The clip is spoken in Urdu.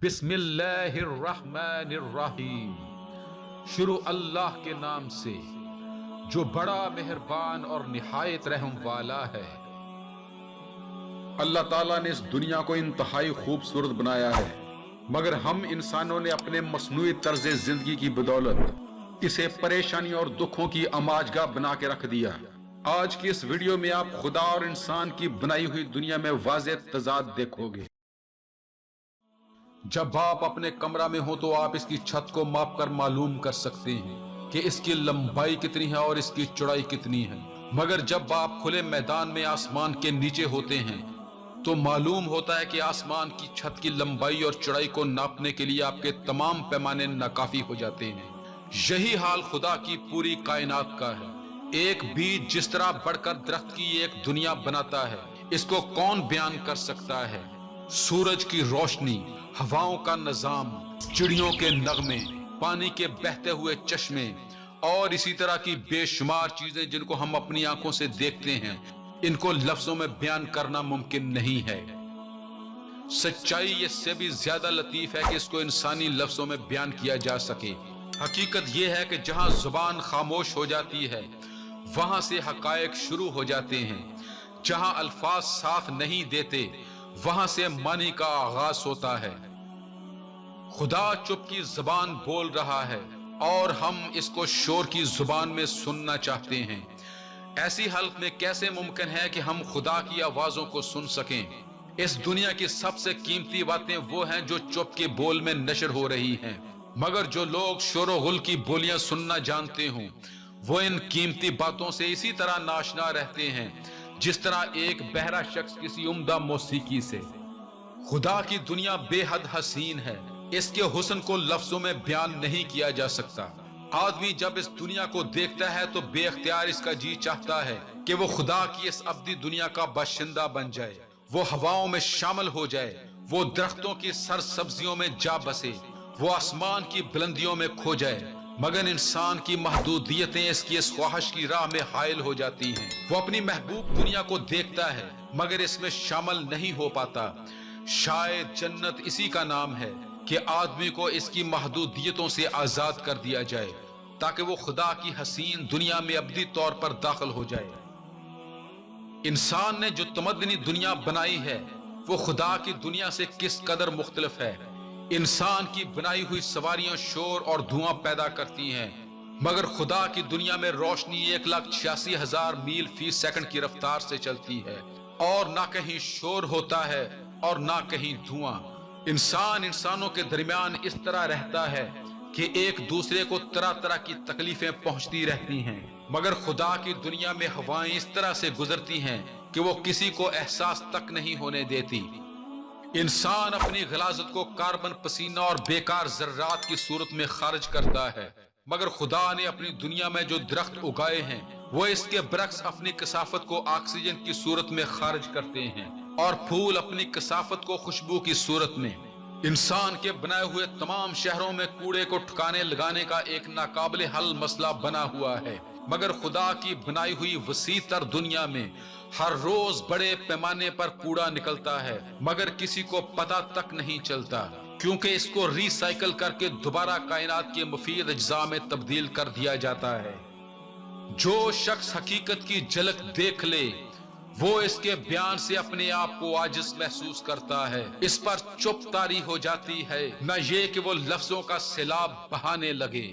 بسم اللہ الرحمن الرحیم۔ شروع اللہ کے نام سے جو بڑا مہربان اور نہایت رحم والا ہے۔ اللہ تعالیٰ نے اس دنیا کو انتہائی خوبصورت بنایا ہے، مگر ہم انسانوں نے اپنے مصنوعی طرز زندگی کی بدولت اسے پریشانی اور دکھوں کی اماجگاہ بنا کے رکھ دیا۔ آج کی اس ویڈیو میں آپ خدا اور انسان کی بنائی ہوئی دنیا میں واضح تضاد دیکھو گے۔ جب آپ اپنے کمرہ میں ہو تو آپ اس کی چھت کو ماپ کر معلوم کر سکتے ہیں کہ اس کی لمبائی کتنی ہے اور اس کی چوڑائی کتنی ہے، مگر جب آپ کھلے میدان میں آسمان کے نیچے ہوتے ہیں تو معلوم ہوتا ہے کہ آسمان کی چھت کی لمبائی اور چوڑائی کو ناپنے کے لیے آپ کے تمام پیمانے ناکافی ہو جاتے ہیں۔ یہی حال خدا کی پوری کائنات کا ہے۔ ایک بیج جس طرح بڑھ کر درخت کی ایک دنیا بناتا ہے، اس کو کون بیان کر سکتا ہے؟ سورج کی روشنی، ہواؤں کا نظام، چڑیوں کے نغمے، پانی کے بہتے ہوئے چشمے اور اسی طرح کی بے شمار چیزیں جن کو ہم اپنی آنکھوں سے دیکھتے ہیں، ان کو لفظوں میں بیان کرنا ممکن نہیں ہے۔ سچائی اس سے بھی زیادہ لطیف ہے کہ اس کو انسانی لفظوں میں بیان کیا جا سکے۔ حقیقت یہ ہے کہ جہاں زبان خاموش ہو جاتی ہے وہاں سے حقائق شروع ہو جاتے ہیں۔ جہاں الفاظ ساتھ نہیں دیتے وہاں سے معنی کا آغاز ہوتا ہے۔ خدا چپ کی زبان بول رہا ہے اور ہم اس کو شور کی زبان میں سننا چاہتے ہیں۔ ایسی حالت میں کیسے ممکن ہے کہ ہم خدا کی آوازوں کو سن سکیں؟ اس دنیا کی سب سے قیمتی باتیں وہ ہیں جو چپ کے بول میں نشر ہو رہی ہیں، مگر جو لوگ شور و غل کی بولیاں سننا جانتے ہوں وہ ان قیمتی باتوں سے اسی طرح ناشنا رہتے ہیں جس طرح ایک بہرا شخص کسی عمدہ موسیقی سے۔ خدا کی دنیا بے حد حسین ہے، اس کے حسن کو لفظوں میں بیان نہیں کیا جا سکتا۔ آدمی جب اس دنیا کو دیکھتا ہے تو بے اختیار اس کا جی چاہتا ہے کہ وہ خدا کی اس ابدی دنیا کا باشندہ بن جائے، وہ ہواؤں میں شامل ہو جائے، وہ درختوں کی سرسبزیوں میں جا بسے، وہ آسمان کی بلندیوں میں کھو جائے، مگر انسان کی محدودیتیں اس کی اس خواہش کی راہ میں حائل ہو جاتی ہیں۔ وہ اپنی محبوب دنیا کو دیکھتا ہے مگر اس میں شامل نہیں ہو پاتا۔ شاید جنت اسی کا نام ہے کہ آدمی کو اس کی محدودیتوں سے آزاد کر دیا جائے تاکہ وہ خدا کی حسین دنیا میں ابدی طور پر داخل ہو جائے۔ انسان نے جو تمدنی دنیا بنائی ہے وہ خدا کی دنیا سے کس قدر مختلف ہے۔ انسان کی بنائی ہوئی سواریاں شور اور دھواں پیدا کرتی ہیں، مگر خدا کی دنیا میں روشنی 1,86,000 میل فی سیکنڈ کی رفتار سے چلتی ہے، اور نہ کہیں شور ہوتا ہے اور نہ کہیں دھواں۔ انسانوں کے درمیان اس طرح رہتا ہے کہ ایک دوسرے کو طرح طرح کی تکلیفیں پہنچتی رہتی ہیں، مگر خدا کی دنیا میں ہوائیں اس طرح سے گزرتی ہیں کہ وہ کسی کو احساس تک نہیں ہونے دیتی۔ انسان اپنی غلاظت کو کاربن، پسینہ اور بیکار ذرات کی صورت میں خارج کرتا ہے، مگر خدا نے اپنی دنیا میں جو درخت اگائے ہیں وہ اس کے برعکس اپنی کثافت کو آکسیجن کی صورت میں خارج کرتے ہیں، اور پھول اپنی کثافت کو خوشبو کی صورت میں۔ انسان کے بنائے ہوئے تمام شہروں میں کوڑے کو ٹھکانے لگانے کا ایک ناقابل حل مسئلہ بنا ہوا ہے، مگر خدا کی بنائی ہوئی وسیع تر دنیا میں ہر روز بڑے پیمانے پر کوڑا نکلتا ہے، مگر کسی کو پتہ تک نہیں چلتا، کیونکہ اس کو ری سائیکل کر کے دوبارہ کائنات کے مفید اجزاء میں تبدیل کر دیا جاتا ہے۔ جو شخص حقیقت کی جھلک دیکھ لے وہ اس کے بیان سے اپنے آپ کو عاجز محسوس کرتا ہے، اس پر چپ طاری ہو جاتی ہے، نہ یہ کہ وہ لفظوں کا سیلاب بہانے لگے۔